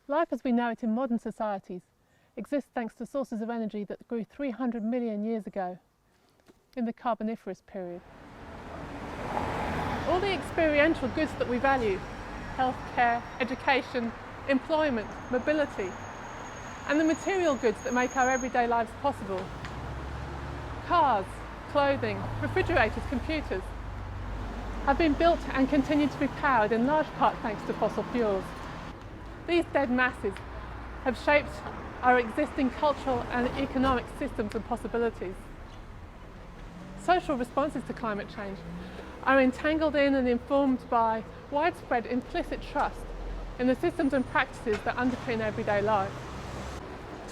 Life as we know it in modern societies exists thanks to sources of energy that grew 300 million years ago, in the Carboniferous period. All the experiential goods that we value, healthcare, education, employment, mobility, and the material goods that make our everyday lives possible, cars, clothing, refrigerators, computers, have been built and continue to be powered in large part thanks to fossil fuels. These dead masses have shaped our existing cultural and economic systems and possibilities. Social responses to climate change are entangled in and informed by widespread implicit trust in the systems and practices that underpin everyday life.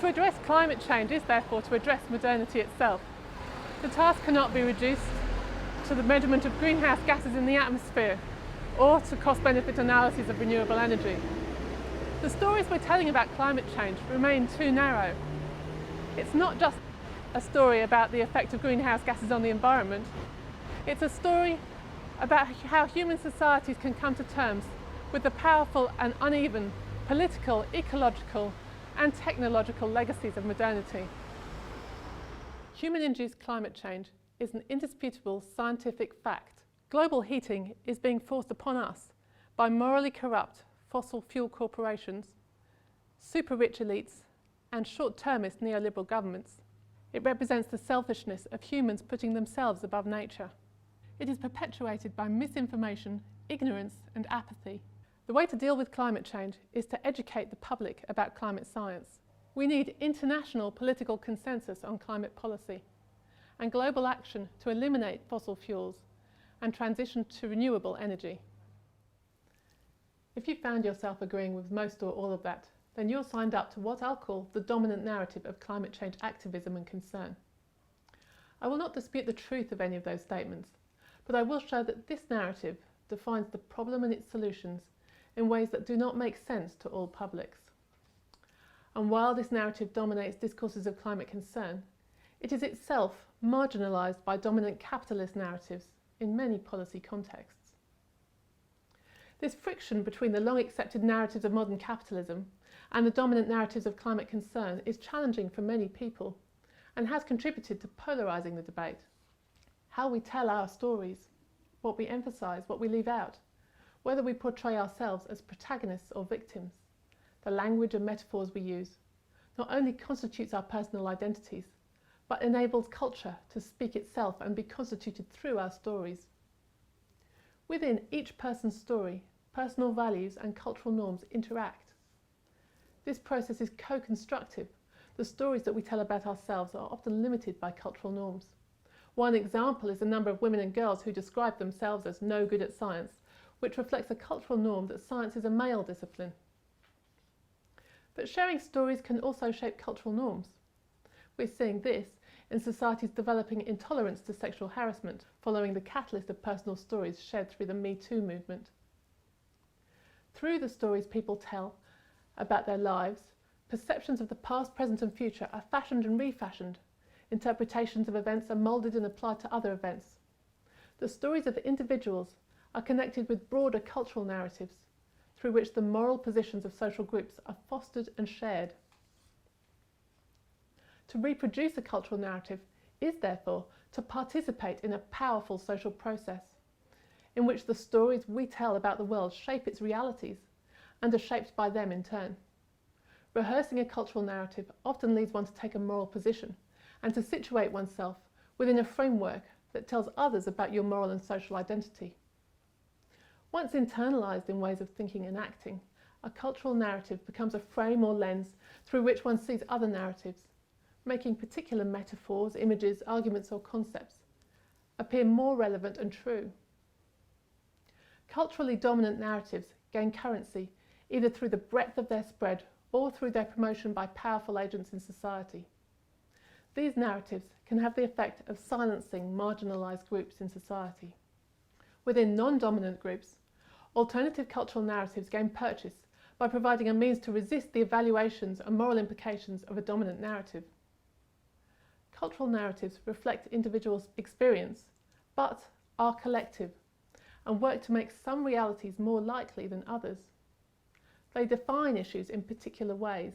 To address climate change is therefore to address modernity itself. The task cannot be reduced to the measurement of greenhouse gases in the atmosphere or to cost-benefit analyses of renewable energy. The stories we're telling about climate change remain too narrow. It's not just a story about the effect of greenhouse gases on the environment. It's a story about how human societies can come to terms with the powerful and uneven political, ecological and technological legacies of modernity. Human-induced climate change is an indisputable scientific fact. Global heating is being forced upon us by morally corrupt fossil fuel corporations, super-rich elites and short-termist neoliberal governments. It represents the selfishness of humans putting themselves above nature. It is perpetuated by misinformation, ignorance and apathy. The way to deal with climate change is to educate the public about climate science. We need international political consensus on climate policy and global action to eliminate fossil fuels and transition to renewable energy. If you found yourself agreeing with most or all of that, then you're signed up to what I'll call the dominant narrative of climate change activism and concern. I will not dispute the truth of any of those statements, but I will show that this narrative defines the problem and its solutions in ways that do not make sense to all publics. And while this narrative dominates discourses of climate concern, it is itself marginalised by dominant capitalist narratives in many policy contexts. This friction between the long-accepted narratives of modern capitalism and the dominant narratives of climate concern is challenging for many people and has contributed to polarising the debate. How we tell our stories, what we emphasise, what we leave out, whether we portray ourselves as protagonists or victims, the language and metaphors we use, not only constitutes our personal identities, but enables culture to speak itself and be constituted through our stories. Within each person's story, personal values and cultural norms interact. This process is co-constructive. The stories that we tell about ourselves are often limited by cultural norms. One example is the number of women and girls who describe themselves as no good at science, which reflects a cultural norm that science is a male discipline. But sharing stories can also shape cultural norms. We're seeing this in societies developing intolerance to sexual harassment, following the catalyst of personal stories shared through the Me Too movement. Through the stories people tell about their lives, perceptions of the past, present and future are fashioned and refashioned. Interpretations of events are moulded and applied to other events. The stories of individuals are connected with broader cultural narratives, through which the moral positions of social groups are fostered and shared. To reproduce a cultural narrative is therefore to participate in a powerful social process, in which the stories we tell about the world shape its realities and are shaped by them in turn. Rehearsing a cultural narrative often leads one to take a moral position and to situate oneself within a framework that tells others about your moral and social identity. Once internalised in ways of thinking and acting, a cultural narrative becomes a frame or lens through which one sees other narratives, making particular metaphors, images, arguments or concepts appear more relevant and true. Culturally dominant narratives gain currency either through the breadth of their spread or through their promotion by powerful agents in society. These narratives can have the effect of silencing marginalised groups in society. Within non-dominant groups, alternative cultural narratives gain purchase by providing a means to resist the evaluations and moral implications of a dominant narrative. Cultural narratives reflect individuals' experience, but are collective and work to make some realities more likely than others. They define issues in particular ways,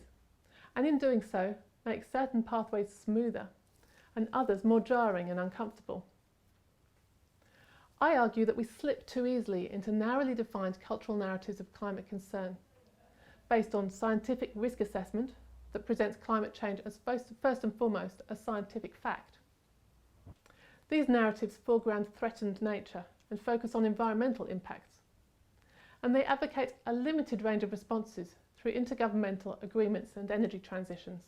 and in doing so, make certain pathways smoother and others more jarring and uncomfortable. I argue that we slip too easily into narrowly defined cultural narratives of climate concern, based on scientific risk assessment that presents climate change as first and foremost a scientific fact. These narratives foreground threatened nature and focus on environmental impacts, and they advocate a limited range of responses through intergovernmental agreements and energy transitions.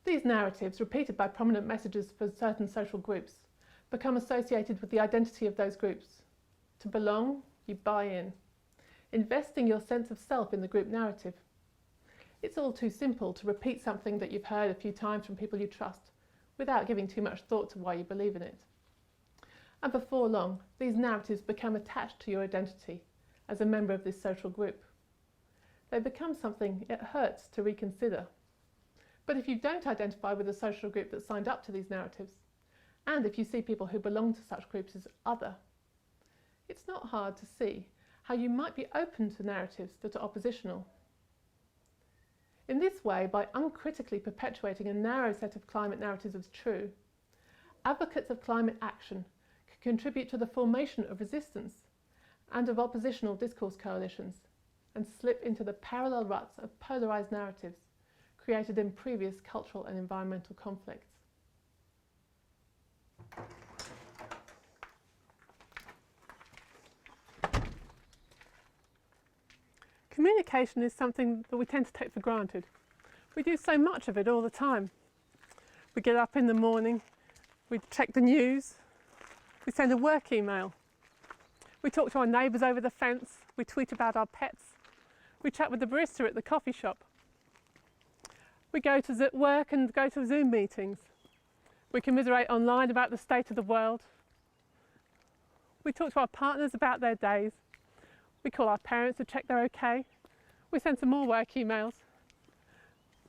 These narratives, repeated by prominent messages for certain social groups, become associated with the identity of those groups. To belong, you buy in, investing your sense of self in the group narrative. It's all too simple to repeat something that you've heard a few times from people you trust, without giving too much thought to why you believe in it. And before long, these narratives become attached to your identity as a member of this social group. They become something it hurts to reconsider. But if you don't identify with a social group that signed up to these narratives, and if you see people who belong to such groups as other, it's not hard to see how you might be open to narratives that are oppositional. In this way, by uncritically perpetuating a narrow set of climate narratives as true, advocates of climate action can contribute to the formation of resistance and of oppositional discourse coalitions, and slip into the parallel ruts of polarised narratives created in previous cultural and environmental conflicts. Communication is something that we tend to take for granted. We do so much of it all the time. We get up in the morning, we check the news, we send a work email, we talk to our neighbours over the fence, we tweet about our pets, we chat with the barista at the coffee shop, we go to work and go to Zoom meetings, we commiserate online about the state of the world, we talk to our partners about their days, we call our parents to check they're okay. We send some more work emails.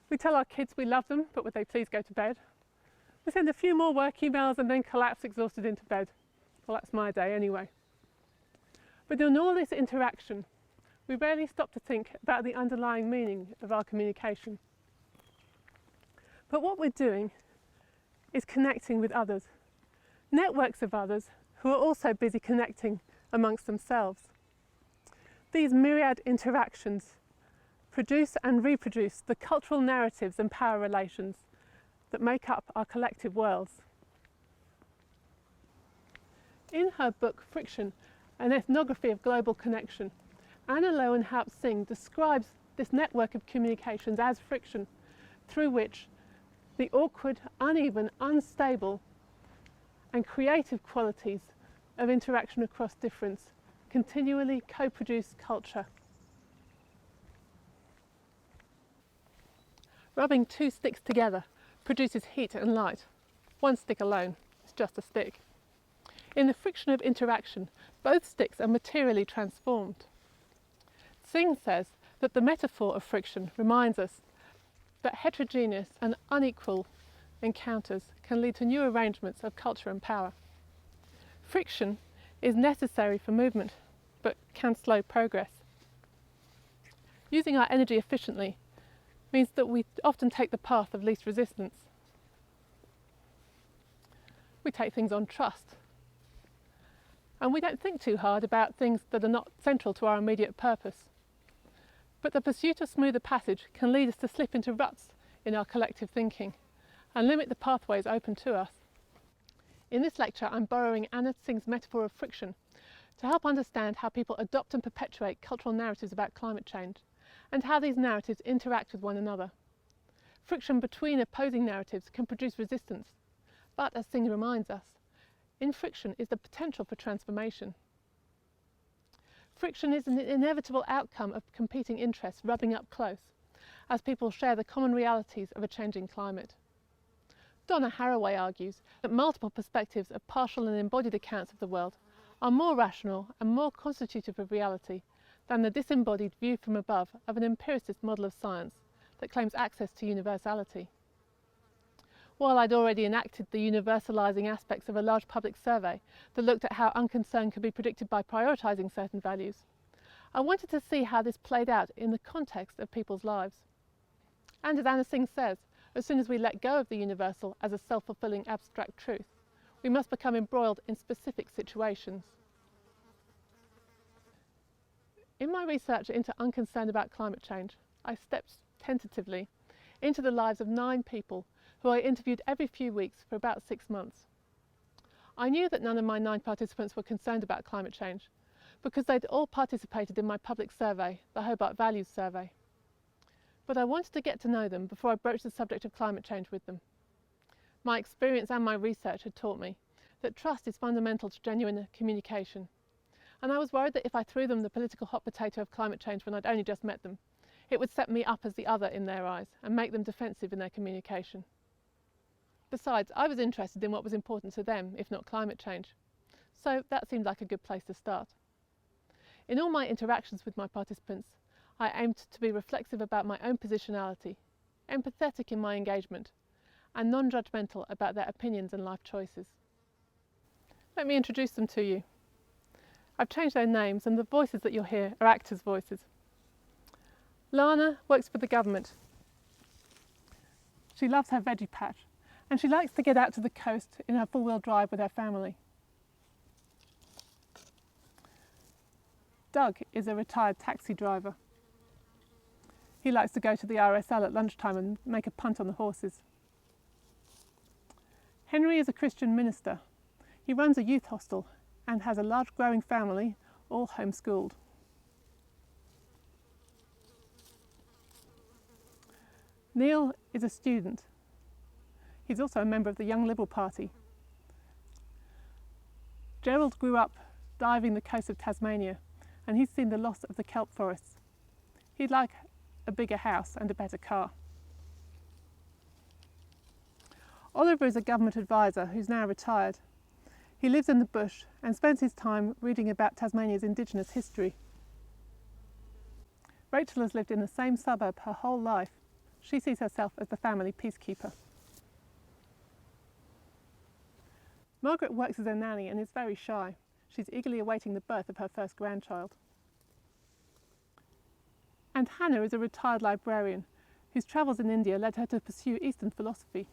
We tell our kids we love them, but would they please go to bed? We send a few more work emails and then collapse exhausted into bed. Well, that's my day anyway. But in all this interaction, we rarely stop to think about the underlying meaning of our communication. But what we're doing is connecting with others, networks of others who are also busy connecting amongst themselves. These myriad interactions produce and reproduce the cultural narratives and power relations that make up our collective worlds. In her book Friction, an ethnography of global connection, Anna Lowenhaupt-Singh describes this network of communications as friction, through which the awkward, uneven, unstable and creative qualities of interaction across difference continually co-produce culture. Rubbing two sticks together produces heat and light. One stick alone is just a stick. In the friction of interaction, both sticks are materially transformed. Singh says that the metaphor of friction reminds us that heterogeneous and unequal encounters can lead to new arrangements of culture and power. Friction is necessary for movement, but can slow progress. Using our energy efficiently means that we often take the path of least resistance. We take things on trust. And we don't think too hard about things that are not central to our immediate purpose. But the pursuit of smoother passage can lead us to slip into ruts in our collective thinking and limit the pathways open to us. In this lecture, I'm borrowing Anna Singh's metaphor of friction to help understand how people adopt and perpetuate cultural narratives about climate change, and how these narratives interact with one another. Friction between opposing narratives can produce resistance, but as Singh reminds us, in friction is the potential for transformation. Friction is an inevitable outcome of competing interests rubbing up close, as people share the common realities of a changing climate. Donna Haraway argues that multiple perspectives of partial and embodied accounts of the world are more rational and more constitutive of reality than the disembodied view from above of an empiricist model of science that claims access to universality. While I'd already enacted the universalising aspects of a large public survey that looked at how unconcerned could be predicted by prioritising certain values, I wanted to see how this played out in the context of people's lives. And as Anna Singh says, as soon as we let go of the universal as a self-fulfilling abstract truth, we must become embroiled in specific situations. In my research into unconcerned about climate change, I stepped tentatively into the lives of 9 people who I interviewed every few weeks for about 6 months. I knew that none of my 9 participants were concerned about climate change because they'd all participated in my public survey, the Hobart Values Survey. But I wanted to get to know them before I broached the subject of climate change with them. My experience and my research had taught me that trust is fundamental to genuine communication, and I was worried that if I threw them the political hot potato of climate change when I'd only just met them, it would set me up as the other in their eyes and make them defensive in their communication. Besides, I was interested in what was important to them, if not climate change, so that seemed like a good place to start. In all my interactions with my participants, I aimed to be reflexive about my own positionality, empathetic in my engagement, and non-judgmental about their opinions and life choices. Let me introduce them to you. I've changed their names, and the voices that you'll hear are actors' voices. Lana works for the government. She loves her veggie patch, and she likes to get out to the coast in her four-wheel drive with her family. Doug is a retired taxi driver. He likes to go to the RSL at lunchtime and make a punt on the horses. Henry is a Christian minister. He runs a youth hostel and has a large growing family, all homeschooled. Neil is a student. He's also a member of the Young Liberal Party. Gerald grew up diving the coast of Tasmania, and he's seen the loss of the kelp forests. He'd like a bigger house and a better car. Oliver is a government advisor who's now retired. He lives in the bush and spends his time reading about Tasmania's Indigenous history. Rachel has lived in the same suburb her whole life. She sees herself as the family peacekeeper. Margaret works as a nanny and is very shy. She's eagerly awaiting the birth of her first grandchild. And Hannah is a retired librarian whose travels in India led her to pursue Eastern philosophy.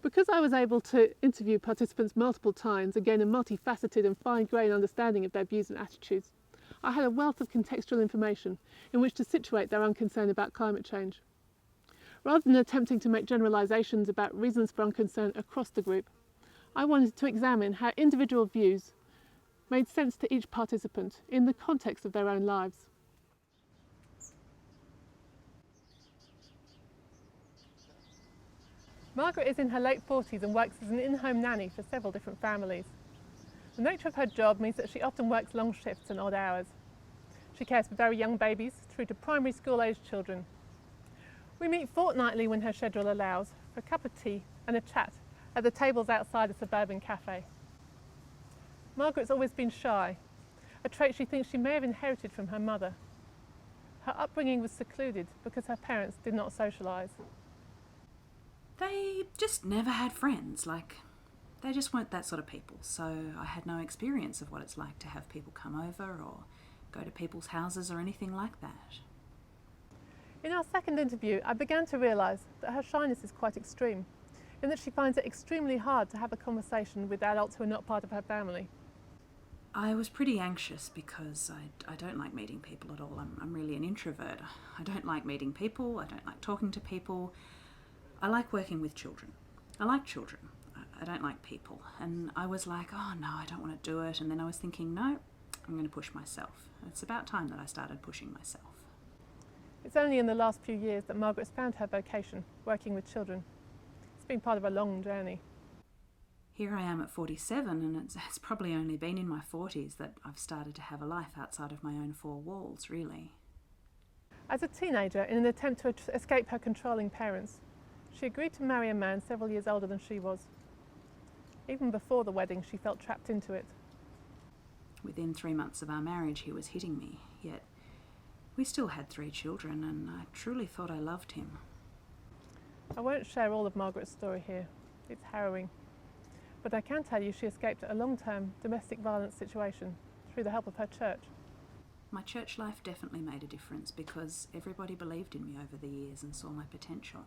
Because I was able to interview participants multiple times and gain a multifaceted and fine-grained understanding of their views and attitudes, I had a wealth of contextual information in which to situate their unconcern about climate change. Rather than attempting to make generalisations about reasons for unconcern across the group, I wanted to examine how individual views made sense to each participant in the context of their own lives. Margaret is in her late 40s and works as an in-home nanny for several different families. The nature of her job means that she often works long shifts and odd hours. She cares for very young babies through to primary school-aged children. We meet fortnightly when her schedule allows for a cup of tea and a chat at the tables outside a suburban cafe. Margaret's always been shy, a trait she thinks she may have inherited from her mother. Her upbringing was secluded because her parents did not socialise. They just never had friends, they just weren't that sort of people, so I had no experience of what it's like to have people come over or go to people's houses or anything like that. In our second interview, I began to realise that her shyness is quite extreme, in that she finds it extremely hard to have a conversation with adults who are not part of her family. I was pretty anxious because I don't like meeting people at all. I'm really an introvert. I don't like meeting people, I don't like talking to people. I like working with children. I like children. I don't like people. And I was like, oh no, I don't want to do it. And then I was thinking, no, I'm going to push myself. It's about time that I started pushing myself. It's only in the last few years that Margaret's found her vocation, working with children. It's been part of a long journey. Here I am at 47, and it's probably only been in my 40s that I've started to have a life outside of my own four walls, really. As a teenager, in an attempt to escape her controlling parents, she agreed to marry a man several years older than she was. Even before the wedding, she felt trapped into it. Within 3 months of our marriage, he was hitting me, yet we still had 3 children, and I truly thought I loved him. I won't share all of Margaret's story here. It's harrowing. But I can tell you she escaped a long-term domestic violence situation through the help of her church. My church life definitely made a difference because everybody believed in me over the years and saw my potential.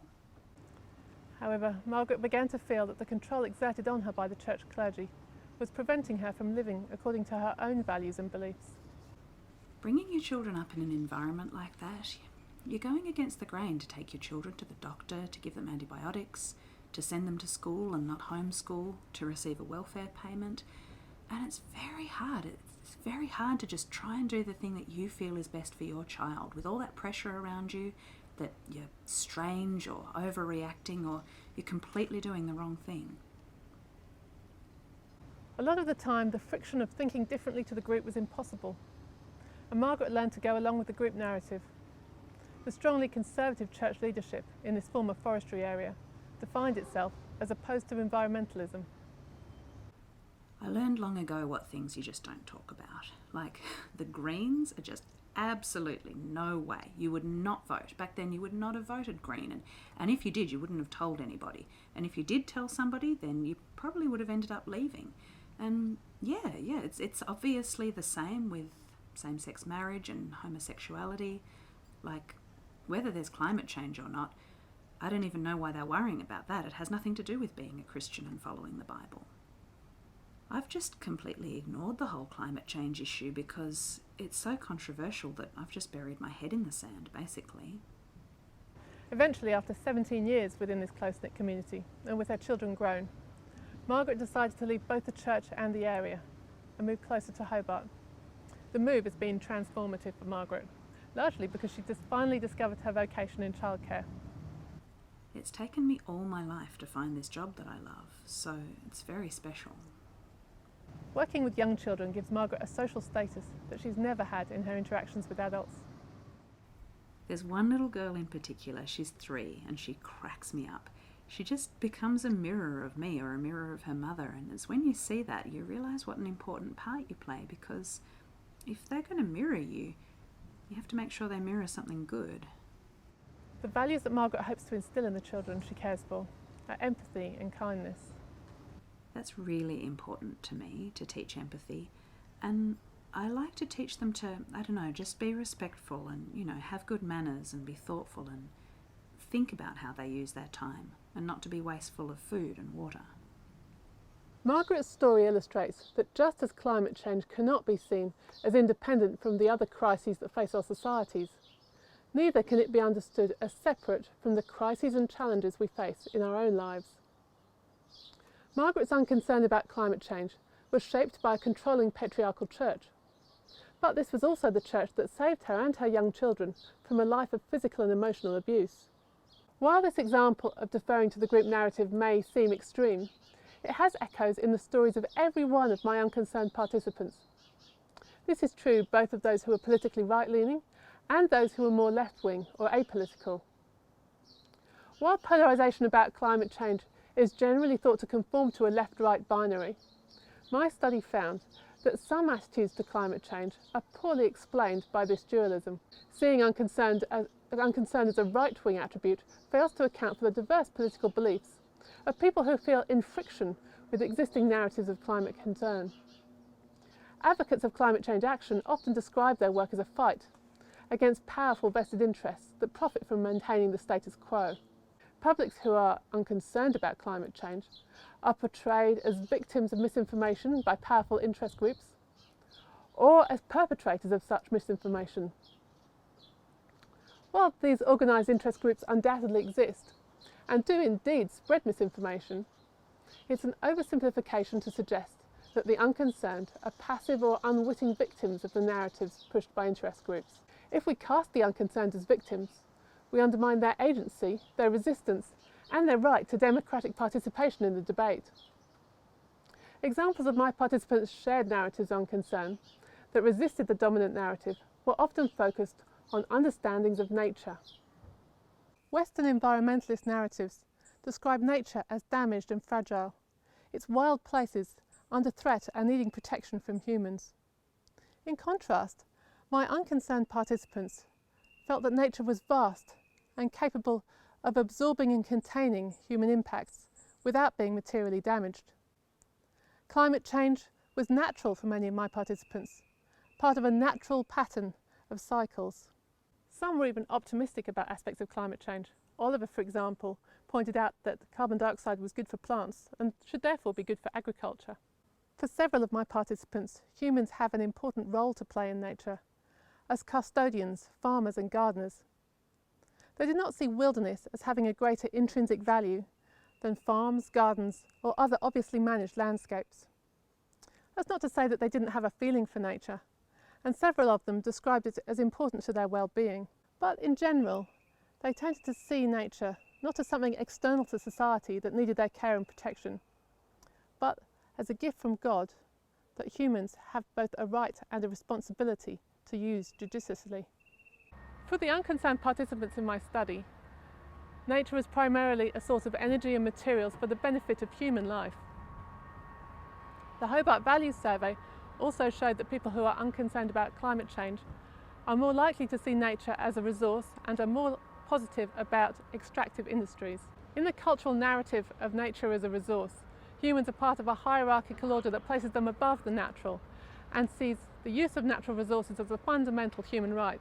However, Margaret began to feel that the control exerted on her by the church clergy was preventing her from living according to her own values and beliefs. Bringing your children up in an environment like that, you're going against the grain to take your children to the doctor, to give them antibiotics, to send them to school and not homeschool, to receive a welfare payment. And it's very hard. It's very hard to just try and do the thing that you feel is best for your child with all that pressure around you that you're strange or overreacting or you're completely doing the wrong thing. A lot of the time, the friction of thinking differently to the group was impossible, and Margaret learned to go along with the group narrative. The strongly conservative church leadership in this former forestry area defined itself as opposed to environmentalism. I learned long ago what things you just don't talk about. Like, the Greens are just absolutely no way. You would not vote. Back then you would not have voted Green, and if you did, you wouldn't have told anybody. And if you did tell somebody, then you probably would have ended up leaving. And it's obviously the same with same-sex marriage and homosexuality. Like, whether there's climate change or not, I don't even know why they're worrying about that. It has nothing to do with being a Christian and following the Bible. I've just completely ignored the whole climate change issue because it's so controversial that I've just buried my head in the sand, basically. Eventually, after 17 years within this close-knit community, and with her children grown, Margaret decided to leave both the church and the area and move closer to Hobart. The move has been transformative for Margaret, largely because she just finally discovered her vocation in childcare. It's taken me all my life to find this job that I love, so it's very special. Working with young children gives Margaret a social status that she's never had in her interactions with adults. There's one little girl in particular, she's 3, and she cracks me up. She just becomes a mirror of me or a mirror of her mother, and it's when you see that you realise what an important part you play, because if they're going to mirror you, you have to make sure they mirror something good. The values that Margaret hopes to instil in the children she cares for are empathy and kindness. That's really important to me, to teach empathy, and I like to teach them to, just be respectful and, have good manners and be thoughtful and think about how they use their time and not to be wasteful of food and water. Margaret's story illustrates that just as climate change cannot be seen as independent from the other crises that face our societies, neither can it be understood as separate from the crises and challenges we face in our own lives. Margaret's unconcern about climate change was shaped by a controlling patriarchal church. But this was also the church that saved her and her young children from a life of physical and emotional abuse. While this example of deferring to the group narrative may seem extreme, it has echoes in the stories of every one of my unconcerned participants. This is true both of those who are politically right-leaning and those who are more left-wing or apolitical. While polarisation about climate change is generally thought to conform to a left-right binary, my study found that some attitudes to climate change are poorly explained by this dualism. Seeing unconcerned as a right-wing attribute fails to account for the diverse political beliefs of people who feel in friction with existing narratives of climate concern. Advocates of climate change action often describe their work as a fight against powerful vested interests that profit from maintaining the status quo. Publics who are unconcerned about climate change are portrayed as victims of misinformation by powerful interest groups or as perpetrators of such misinformation. While these organised interest groups undoubtedly exist and do indeed spread misinformation, it's an oversimplification to suggest that the unconcerned are passive or unwitting victims of the narratives pushed by interest groups. If we cast the unconcerned as victims, we undermine their agency, their resistance, and their right to democratic participation in the debate. Examples of my participants' shared narratives on concern that resisted the dominant narrative were often focused on understandings of nature. Western environmentalist narratives describe nature as damaged and fragile, its wild places under threat and needing protection from humans. In contrast, my unconcerned participants felt that nature was vast and capable of absorbing and containing human impacts without being materially damaged. Climate change was natural for many of my participants, part of a natural pattern of cycles. Some were even optimistic about aspects of climate change. Oliver, for example, pointed out that carbon dioxide was good for plants and should therefore be good for agriculture. For several of my participants, humans have an important role to play in nature, as custodians, farmers and gardeners. They did not see wilderness as having a greater intrinsic value than farms, gardens or other obviously managed landscapes. That's not to say that they didn't have a feeling for nature, and several of them described it as important to their well-being. But in general, they tended to see nature not as something external to society that needed their care and protection, but as a gift from God that humans have both a right and a responsibility to use judiciously. For the unconcerned participants in my study, nature was primarily a source of energy and materials for the benefit of human life. The Hobart Values Survey also showed that people who are unconcerned about climate change are more likely to see nature as a resource and are more positive about extractive industries. In the cultural narrative of nature as a resource, humans are part of a hierarchical order that places them above the natural and sees the use of natural resources as a fundamental human right.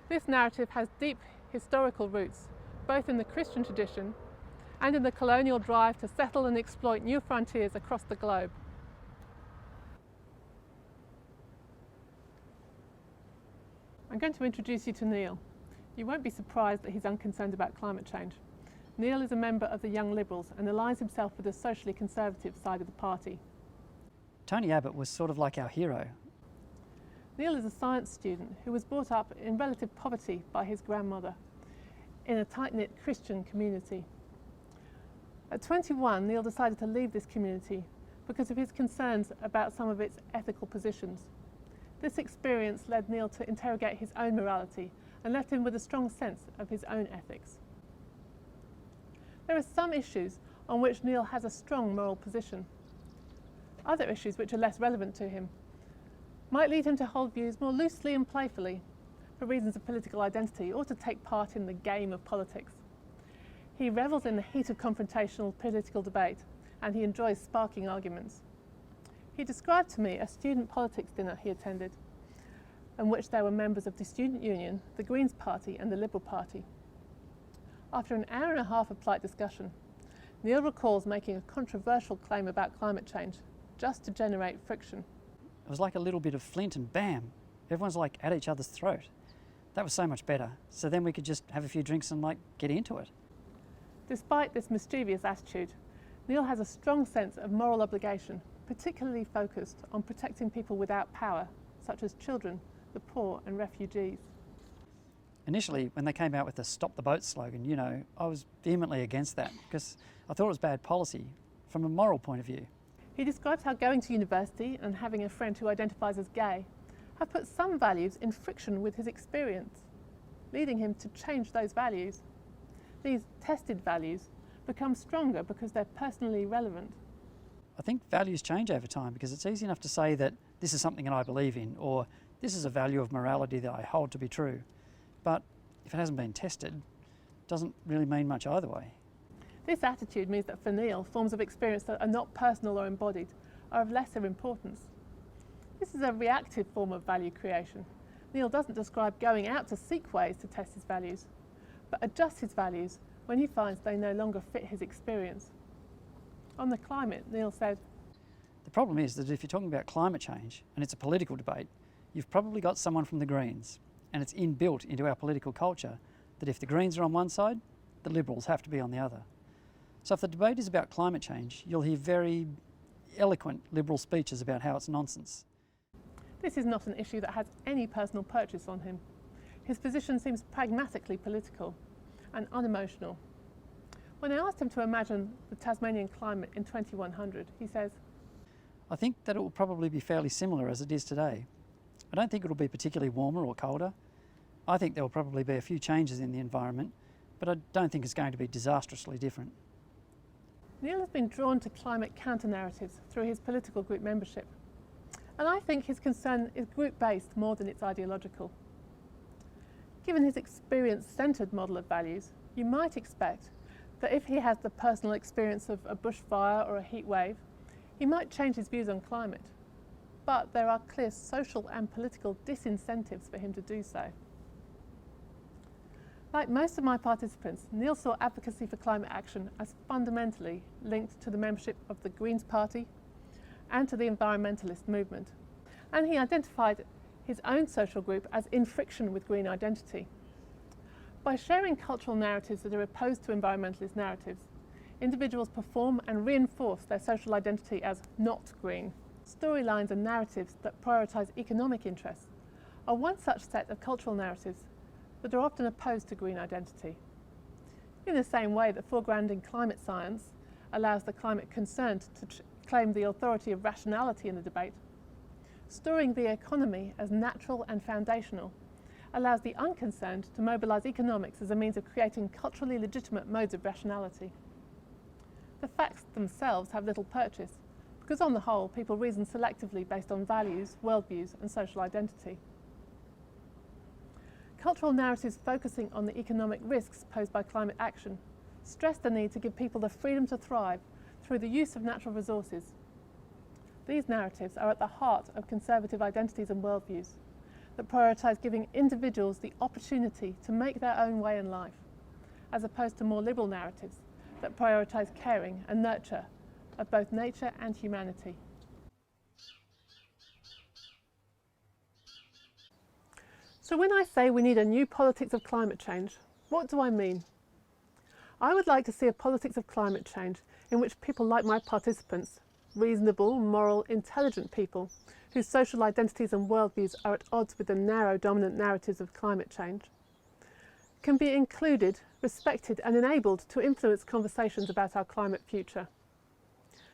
This narrative has deep historical roots, both in the Christian tradition and in the colonial drive to settle and exploit new frontiers across the globe. I'm going to introduce you to Neil. You won't be surprised that he's unconcerned about climate change. Neil is a member of the Young Liberals and aligns himself with the socially conservative side of the party. Tony Abbott was sort of like our hero. Neil is a science student who was brought up in relative poverty by his grandmother in a tight-knit Christian community. At 21, Neil decided to leave this community because of his concerns about some of its ethical positions. This experience led Neil to interrogate his own morality and left him with a strong sense of his own ethics. There are some issues on which Neil has a strong moral position. Other issues which are less relevant to him might lead him to hold views more loosely and playfully for reasons of political identity or to take part in the game of politics. He revels in the heat of confrontational political debate and he enjoys sparking arguments. He described to me a student politics dinner he attended in which there were members of the Student Union, the Greens Party and the Liberal Party. After an hour and a half of polite discussion, Neil recalls making a controversial claim about climate change just to generate friction. It was like a little bit of flint and bam, everyone's like at each other's throat. That was so much better. So then we could just have a few drinks and get into it. Despite this mischievous attitude, Neil has a strong sense of moral obligation, particularly focused on protecting people without power, such as children, the poor and refugees. Initially, when they came out with the Stop the Boat slogan, I was vehemently against that because I thought it was bad policy from a moral point of view. He describes how going to university and having a friend who identifies as gay have put some values in friction with his experience, leading him to change those values. These tested values become stronger because they're personally relevant. I think values change over time because it's easy enough to say that this is something that I believe in or this is a value of morality that I hold to be true. But if it hasn't been tested, it doesn't really mean much either way. This attitude means that for Neil, forms of experience that are not personal or embodied are of lesser importance. This is a reactive form of value creation. Neil doesn't describe going out to seek ways to test his values, but adjusts his values when he finds they no longer fit his experience. On the climate, Neil said, "The problem is that if you're talking about climate change and it's a political debate, you've probably got someone from the Greens, and it's inbuilt into our political culture that if the Greens are on one side, the Liberals have to be on the other. So if the debate is about climate change, you'll hear very eloquent Liberal speeches about how it's nonsense." This is not an issue that has any personal purchase on him. His position seems pragmatically political and unemotional. When I asked him to imagine the Tasmanian climate in 2100, he says, "I think that it will probably be fairly similar as it is today. I don't think it will be particularly warmer or colder. I think there will probably be a few changes in the environment, but I don't think it's going to be disastrously different." Neil has been drawn to climate counter-narratives through his political group membership, and I think his concern is group-based more than it's ideological. Given his experience-centred model of values, you might expect that if he has the personal experience of a bushfire or a heat wave, He might change his views on climate, but there are clear social and political disincentives for him to do so. Like most of my participants, Neil saw advocacy for climate action as fundamentally linked to the membership of the Greens Party and to the environmentalist movement, and he identified his own social group as in friction with green identity. By sharing cultural narratives that are opposed to environmentalist narratives, individuals perform and reinforce their social identity as not green. Storylines and narratives that prioritise economic interests are one such set of cultural narratives that are often opposed to green identity. In the same way that foregrounding climate science allows the climate concerned to claim the authority of rationality in the debate, storing the economy as natural and foundational allows the unconcerned to mobilise economics as a means of creating culturally legitimate modes of rationality. The facts themselves have little purchase, because on the whole, people reason selectively based on values, worldviews and social identity. Cultural narratives focusing on the economic risks posed by climate action stress the need to give people the freedom to thrive through the use of natural resources. These narratives are at the heart of conservative identities and worldviews that prioritise giving individuals the opportunity to make their own way in life, as opposed to more liberal narratives that prioritise caring and nurture of both nature and humanity. So when I say we need a new politics of climate change, what do I mean? I would like to see a politics of climate change in which people like my participants, reasonable, moral, intelligent people whose social identities and worldviews are at odds with the narrow dominant narratives of climate change, can be included, respected and enabled to influence conversations about our climate future.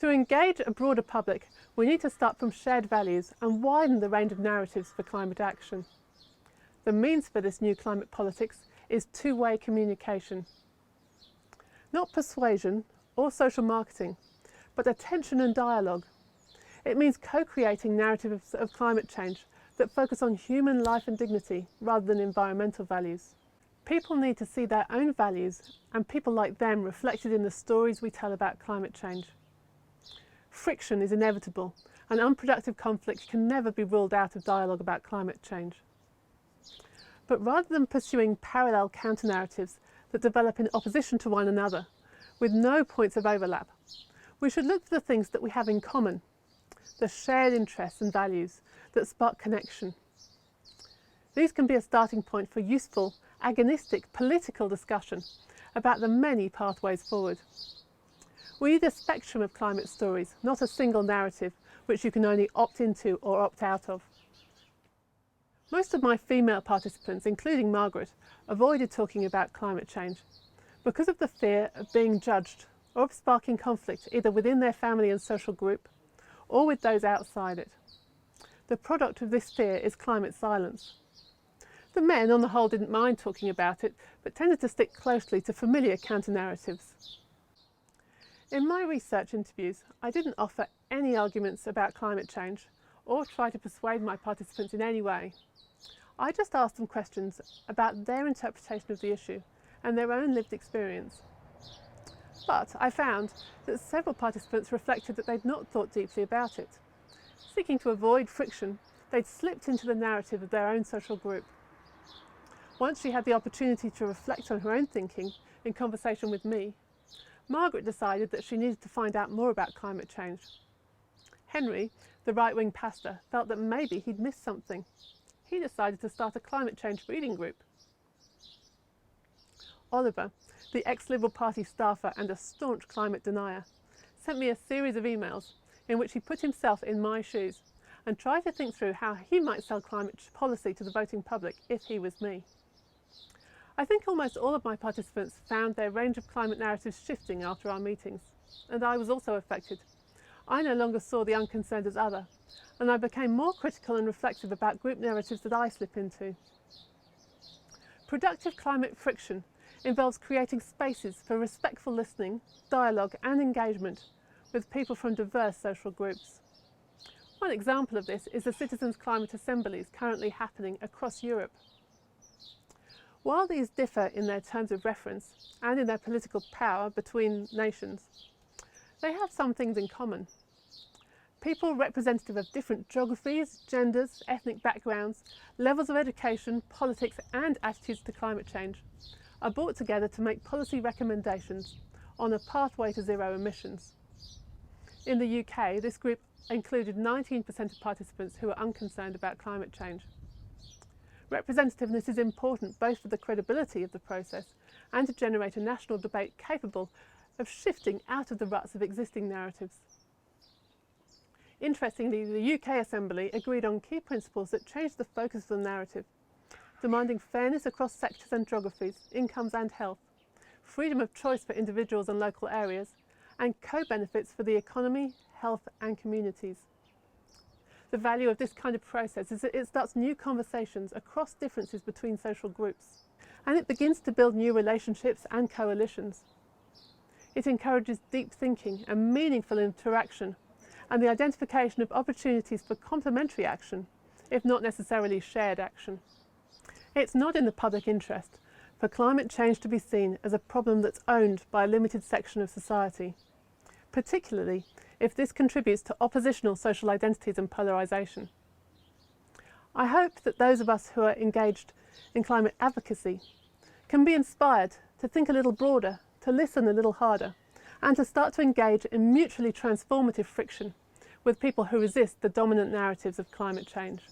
To engage a broader public, we need to start from shared values and widen the range of narratives for climate action. The means for this new climate politics is two-way communication. Not persuasion or social marketing, but attention and dialogue. It means co-creating narratives of climate change that focus on human life and dignity rather than environmental values. People need to see their own values and people like them reflected in the stories we tell about climate change. Friction is inevitable, and unproductive conflict can never be ruled out of dialogue about climate change. But rather than pursuing parallel counter-narratives that develop in opposition to one another, with no points of overlap, we should look for the things that we have in common, the shared interests and values that spark connection. These can be a starting point for useful, agonistic political discussion about the many pathways forward. We need a spectrum of climate stories, not a single narrative which you can only opt into or opt out of. Most of my female participants, including Margaret, avoided talking about climate change because of the fear of being judged or of sparking conflict either within their family and social group or with those outside it. The product of this fear is climate silence. The men, on the whole, didn't mind talking about it, but tended to stick closely to familiar counter-narratives. In my research interviews, I didn't offer any arguments about climate change or try to persuade my participants in any way. I just asked them questions about their interpretation of the issue and their own lived experience. But I found that several participants reflected that they'd not thought deeply about it. Seeking to avoid friction, they'd slipped into the narrative of their own social group. Once she had the opportunity to reflect on her own thinking in conversation with me, Margaret decided that she needed to find out more about climate change. Henry, the right-wing pastor, felt that maybe he'd missed something. He decided to start a climate change reading group. Oliver, the ex-Liberal Party staffer and a staunch climate denier, sent me a series of emails in which he put himself in my shoes and tried to think through how he might sell climate policy to the voting public if he was me. I think almost all of my participants found their range of climate narratives shifting after our meetings, and I was also affected. I no longer saw the unconcerned as other, and I became more critical and reflective about group narratives that I slip into. Productive climate friction involves creating spaces for respectful listening, dialogue and engagement with people from diverse social groups. One example of this is the citizens' climate assemblies currently happening across Europe. While these differ in their terms of reference and in their political power between nations, they have some things in common. People representative of different geographies, genders, ethnic backgrounds, levels of education, politics and attitudes to climate change are brought together to make policy recommendations on a pathway to zero emissions. In the UK, this group included 19% of participants who are unconcerned about climate change. Representativeness is important both for the credibility of the process and to generate a national debate capable of shifting out of the ruts of existing narratives. Interestingly, the UK Assembly agreed on key principles that changed the focus of the narrative, demanding fairness across sectors and geographies, incomes and health, freedom of choice for individuals and local areas, and co-benefits for the economy, health and communities. The value of this kind of process is that it starts new conversations across differences between social groups, and it begins to build new relationships and coalitions. It encourages deep thinking and meaningful interaction, and the identification of opportunities for complementary action, if not necessarily shared action. It's not in the public interest for climate change to be seen as a problem that's owned by a limited section of society, particularly if this contributes to oppositional social identities and polarisation. I hope that those of us who are engaged in climate advocacy can be inspired to think a little broader, to listen a little harder, and to start to engage in mutually transformative friction with people who resist the dominant narratives of climate change.